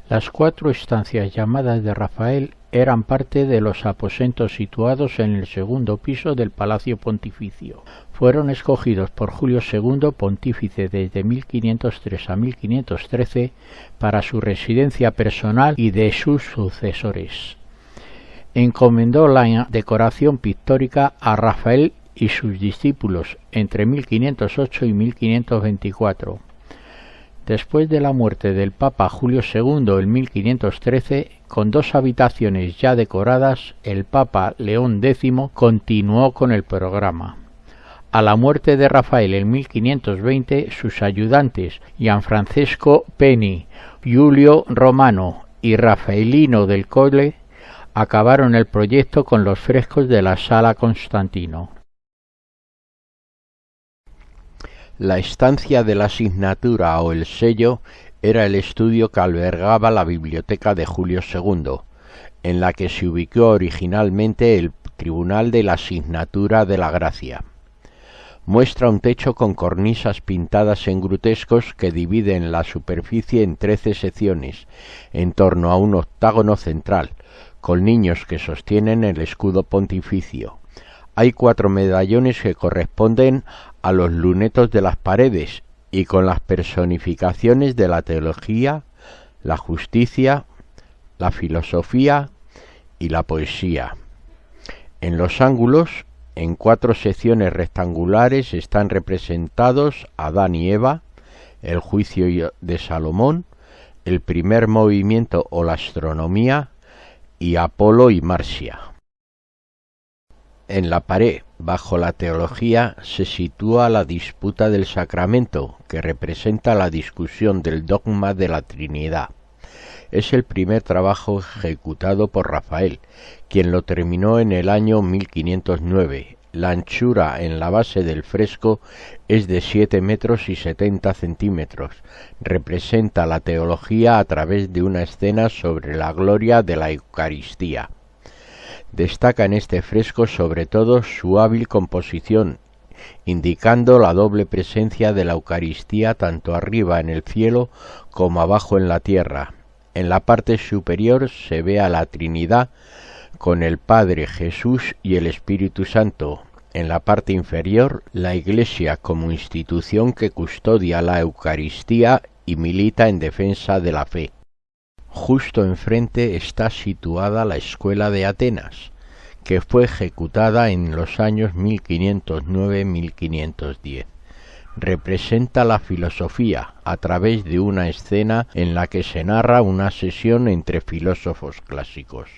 Las 4 estancias llamadas de Rafael eran parte de los aposentos situados en el segundo piso del Palacio Pontificio. Fueron escogidos por Julio II, pontífice desde 1503 a 1513, para su residencia personal y de sus sucesores. Encomendó la decoración pictórica a Rafael y sus discípulos entre 1508 y 1524. Después de la muerte del Papa Julio II en 1513, con 2 habitaciones ya decoradas, el Papa León X continuó con el programa. A la muerte de Rafael en 1520, sus ayudantes Gianfrancesco Peni, Giulio Romano y Rafaelino del Colle acabaron el proyecto con los frescos de la Sala Constantino. La estancia de la asignatura o el sello era el estudio que albergaba la biblioteca de Julio II, en la que se ubicó originalmente el Tribunal de la Asignatura de la Gracia. Muestra un techo con cornisas pintadas en grutescos que dividen la superficie en 13 secciones, en torno a un octágono central, con niños que sostienen el escudo pontificio. Hay 4 medallones que corresponden a los lunetos de las paredes y con las personificaciones de la teología, la justicia, la filosofía y la poesía. En los ángulos, en 4 secciones rectangulares, están representados Adán y Eva, el juicio de Salomón, el primer movimiento o la astronomía y Apolo y Marcia. En la pared, bajo la teología, se sitúa la disputa del sacramento, que representa la discusión del dogma de la Trinidad. Es el primer trabajo ejecutado por Rafael, quien lo terminó en el año 1509. La anchura en la base del fresco es de 7 metros y 70 centímetros. Representa la teología a través de una escena sobre la gloria de la Eucaristía. Destaca en este fresco sobre todo su hábil composición, indicando la doble presencia de la Eucaristía tanto arriba en el cielo como abajo en la tierra. En la parte superior se ve a la Trinidad con el Padre, Jesús y el Espíritu Santo. En la parte inferior, la Iglesia como institución que custodia la Eucaristía y milita en defensa de la fe. Justo enfrente está situada la Escuela de Atenas, que fue ejecutada en los años 1509-1510. Representa la filosofía a través de una escena en la que se narra una sesión entre filósofos clásicos.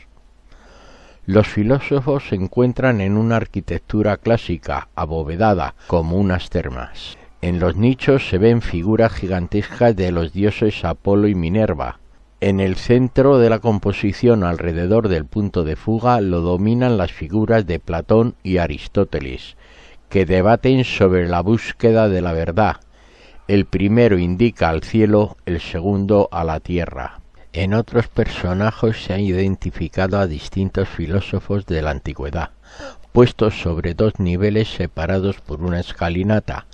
Los filósofos se encuentran en una arquitectura clásica, abovedada, como unas termas. En los nichos se ven figuras gigantescas de los dioses Apolo y Minerva. En el centro de la composición, alrededor del punto de fuga, lo dominan las figuras de Platón y Aristóteles, que debaten sobre la búsqueda de la verdad. El primero indica al cielo, el segundo a la tierra. En otros personajes se ha identificado a distintos filósofos de la antigüedad, puestos sobre 2 niveles separados por una escalinata,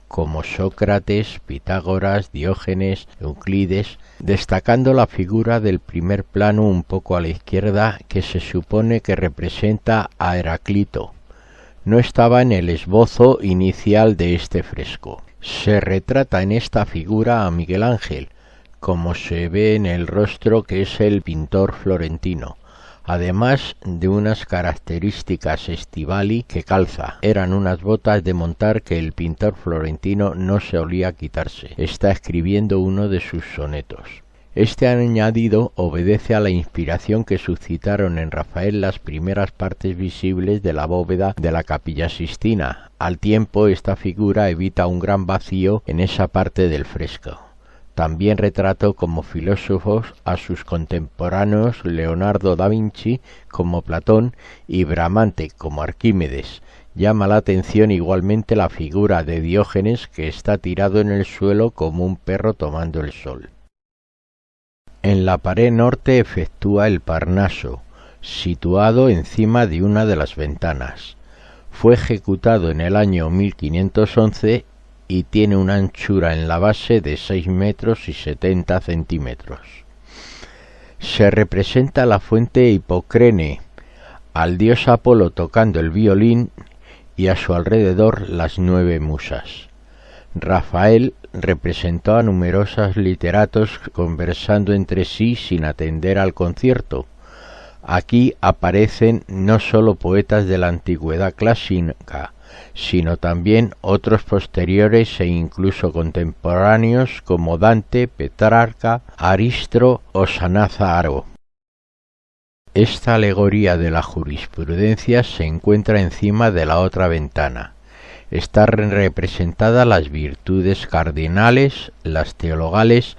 como Sócrates, Pitágoras, Diógenes, Euclides, destacando la figura del primer plano un poco a la izquierda, que se supone que representa a Heráclito. No estaba en el esbozo inicial de este fresco. Se retrata en esta figura a Miguel Ángel, como se ve en el rostro, que es el pintor florentino, además de unas características estivali que calza. Eran unas botas de montar que el pintor florentino no solía quitarse. Está escribiendo uno de sus sonetos. Este añadido obedece a la inspiración que suscitaron en Rafael las primeras partes visibles de la bóveda de la Capilla Sixtina. Al tiempo, esta figura evita un gran vacío en esa parte del fresco. También retrató como filósofos a sus contemporáneos Leonardo da Vinci como Platón y Bramante como Arquímedes. Llama la atención igualmente la figura de Diógenes, que está tirado en el suelo como un perro tomando el sol. En la pared norte efectúa el Parnaso, situado encima de una de las ventanas. Fue ejecutado en el año 1511 y tiene una anchura en la base de 6 metros y 70 centímetros. Se representa la fuente Hipocrene, al dios Apolo tocando el violín y a su alrededor las 9 musas. Rafael representó a numerosos literatos conversando entre sí sin atender al concierto. Aquí aparecen no sólo poetas de la antigüedad clásica, sino también otros posteriores e incluso contemporáneos como Dante, Petrarca, Aristro o Sannazaro. Esta alegoría de la jurisprudencia se encuentra encima de la otra ventana. Están representadas las virtudes cardinales, las teologales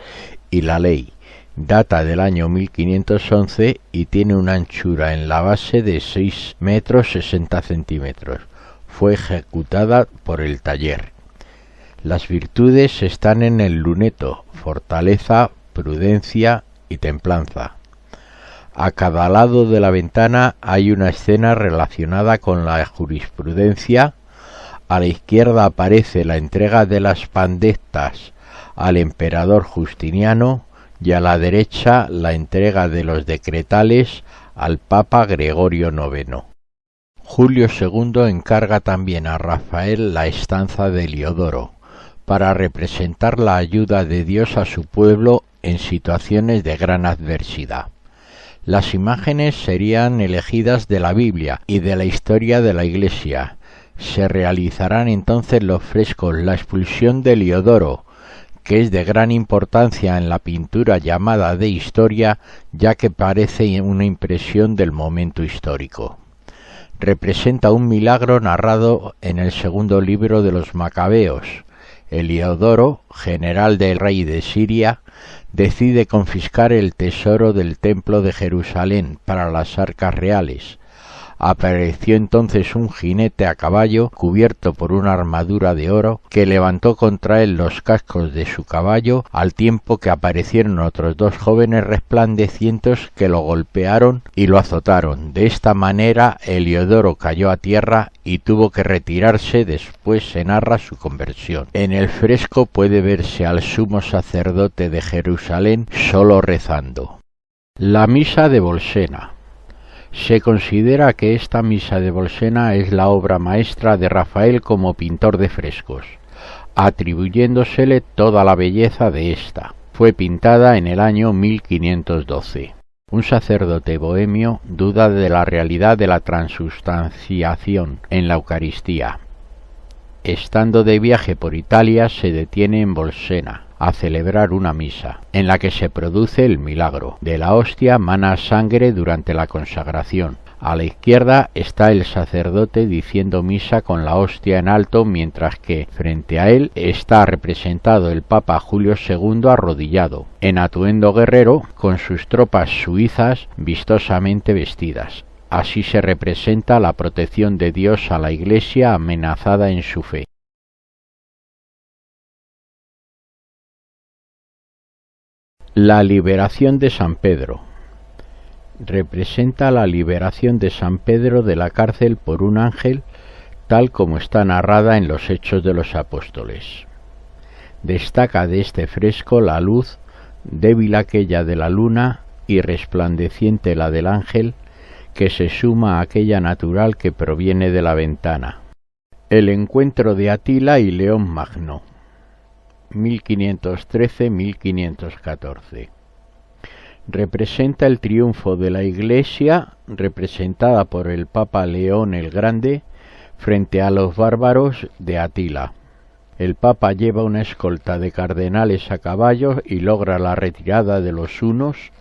y la ley. Data del año 1511 y tiene una anchura en la base de 6 metros 60 centímetros. Fue ejecutada por el taller. Las virtudes están en el luneto: fortaleza, prudencia y templanza. A cada lado de la ventana hay una escena relacionada con la jurisprudencia. A la izquierda aparece la entrega de las pandectas al emperador Justiniano y a la derecha la entrega de los decretales al Papa Gregorio IX. Julio II encarga también a Rafael la estanza de Heliodoro, para representar la ayuda de Dios a su pueblo en situaciones de gran adversidad. Las imágenes serían elegidas de la Biblia y de la historia de la Iglesia. Se realizarán entonces los frescos La expulsión de Heliodoro, que es de gran importancia en la pintura llamada de historia, ya que parece una impresión del momento histórico. Representa un milagro narrado en el segundo libro de los Macabeos. Heliodoro, general del rey de Siria, decide confiscar el tesoro del templo de Jerusalén para las arcas reales. Apareció entonces un jinete a caballo cubierto por una armadura de oro que levantó contra él los cascos de su caballo, al tiempo que aparecieron otros 2 jóvenes resplandecientes que lo golpearon y lo azotaron. De esta manera Heliodoro cayó a tierra y tuvo que retirarse. Después se narra su conversión. En el fresco puede verse al sumo sacerdote de Jerusalén solo rezando. La misa de Bolsena. Se considera que esta misa de Bolsena es la obra maestra de Rafael como pintor de frescos, atribuyéndosele toda la belleza de esta. Fue pintada en el año 1512. Un sacerdote bohemio duda de la realidad de la transubstanciación en la Eucaristía. Estando de viaje por Italia, se detiene en Bolsena a celebrar una misa, en la que se produce el milagro. De la hostia mana sangre durante la consagración. A la izquierda está el sacerdote diciendo misa con la hostia en alto, mientras que frente a él está representado el Papa Julio II arrodillado, en atuendo guerrero, con sus tropas suizas vistosamente vestidas. Así se representa la protección de Dios a la Iglesia amenazada en su fe. La liberación de San Pedro. Representa la liberación de San Pedro de la cárcel por un ángel, tal como está narrada en los Hechos de los Apóstoles. Destaca de este fresco la luz, débil aquella de la luna y resplandeciente la del ángel, que se suma a aquella natural que proviene de la ventana. El encuentro de Atila y León Magno. 1513-1514. Representa el triunfo de la Iglesia, representada por el Papa León el Grande, frente a los bárbaros de Atila. El Papa lleva una escolta de cardenales a caballo y logra la retirada de los hunos.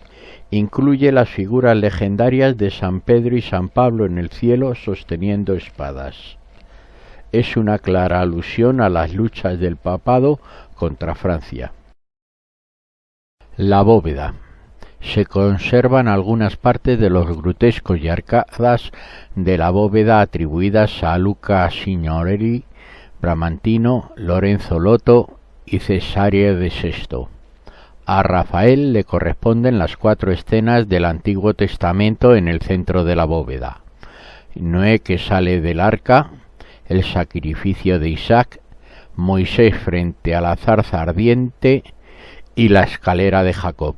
Incluye las figuras legendarias de San Pedro y San Pablo en el cielo sosteniendo espadas. Es una clara alusión a las luchas del papado contra Francia. La bóveda. Se conservan algunas partes de los grutescos y arcadas de la bóveda atribuidas a Luca Signorelli, Bramantino, Lorenzo Lotto y Cesáreo de Sesto. A Rafael le corresponden las 4 escenas del Antiguo Testamento en el centro de la bóveda: Noé que sale del arca, el sacrificio de Isaac, Moisés frente a la zarza ardiente y la escalera de Jacob.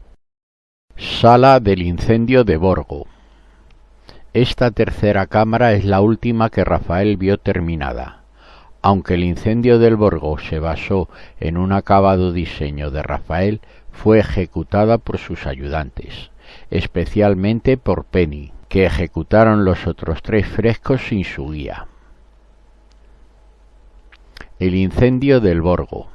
Sala del incendio de Borgo. Esta tercera cámara es la última que Rafael vio terminada. Aunque el incendio del Borgo se basó en un acabado diseño de Rafael, fue ejecutada por sus ayudantes, especialmente por Penny, que ejecutaron los otros 3 frescos sin su guía. El incendio del Borgo.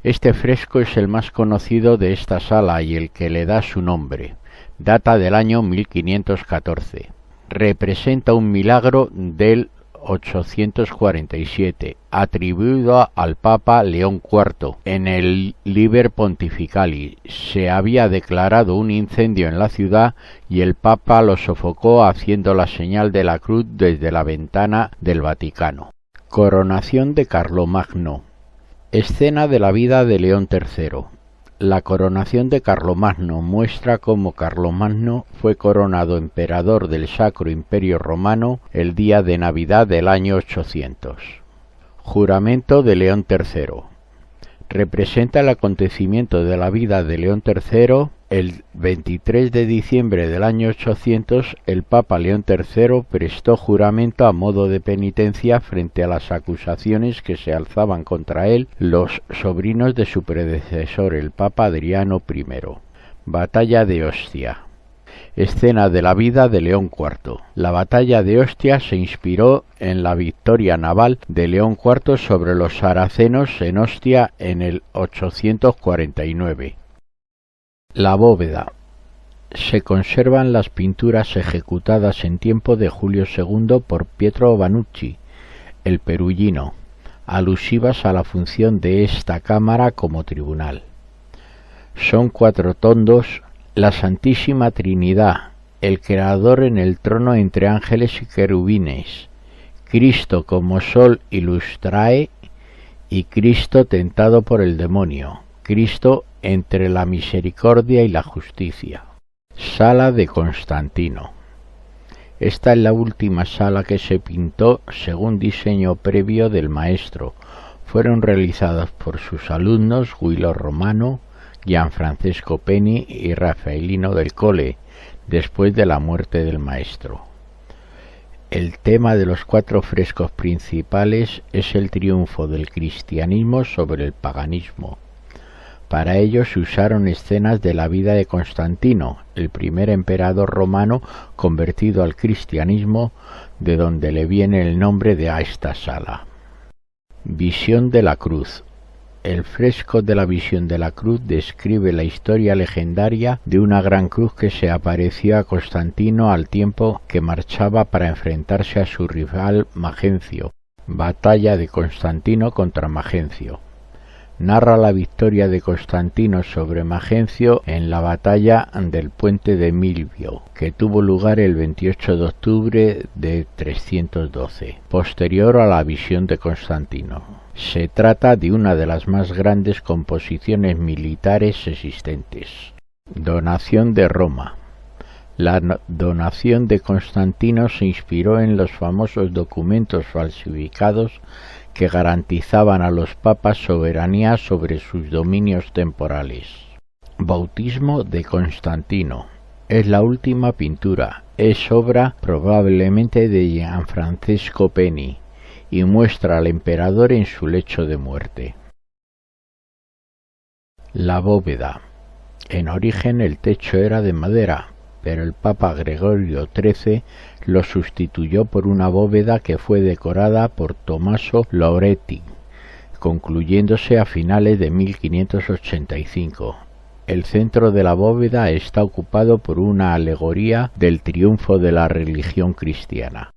Este fresco es el más conocido de esta sala y el que le da su nombre. Data del año 1514. Representa un milagro del 847, atribuido al Papa León IV. En el Liber Pontificali se había declarado un incendio en la ciudad y el Papa lo sofocó haciendo la señal de la cruz desde la ventana del Vaticano. Coronación de Carlomagno. Escena de la vida de León III. La coronación de Carlomagno muestra cómo Carlomagno fue coronado emperador del Sacro Imperio Romano el día de Navidad del año 800. Juramento de León III. Representa el acontecimiento de la vida de León III. El 23 de diciembre del año 800, el Papa León III prestó juramento a modo de penitencia frente a las acusaciones que se alzaban contra él los sobrinos de su predecesor, el Papa Adriano I. Batalla de Ostia. Escena de la vida de León IV. La batalla de Ostia se inspiró en la victoria naval de León IV sobre los saracenos en Ostia en el 849. La bóveda. Se conservan las pinturas ejecutadas en tiempo de Julio II por Pietro Vanucci, el Perugino, alusivas a la función de esta cámara como tribunal. Son 4 tondos, la Santísima Trinidad, el Creador en el trono entre ángeles y querubines, Cristo como sol ilustrae y Cristo tentado por el demonio, Cristo entre la misericordia y la justicia. Sala de Constantino. Esta es la última sala que se pintó según diseño previo del maestro. Fueron realizadas por sus alumnos Guilo Romano, Gianfrancesco Penny y Rafaelino del Colle, después de la muerte del maestro. El tema de los 4 frescos principales es el triunfo del cristianismo sobre el paganismo. Para ello se usaron escenas de la vida de Constantino, el primer emperador romano convertido al cristianismo, de donde le viene el nombre de esta sala. Visión de la cruz. El fresco de la visión de la cruz describe la historia legendaria de una gran cruz que se apareció a Constantino al tiempo que marchaba para enfrentarse a su rival Magencio. Batalla de Constantino contra Magencio. Narra la victoria de Constantino sobre Magencio en la batalla del puente de Milvio, que tuvo lugar el 28 de octubre de 312, posterior a la visión de Constantino. Se trata de una de las más grandes composiciones militares existentes. Donación de Roma. La donación de Constantino se inspiró en los famosos documentos falsificados que garantizaban a los papas soberanía sobre sus dominios temporales. Bautismo de Constantino. Es la última pintura. Es obra probablemente de Gianfrancesco Penny y muestra al emperador en su lecho de muerte. La bóveda. En origen el techo era de madera, pero el Papa Gregorio XIII lo sustituyó por una bóveda que fue decorada por Tommaso Loretti, concluyéndose a finales de 1585. El centro de la bóveda está ocupado por una alegoría del triunfo de la religión cristiana.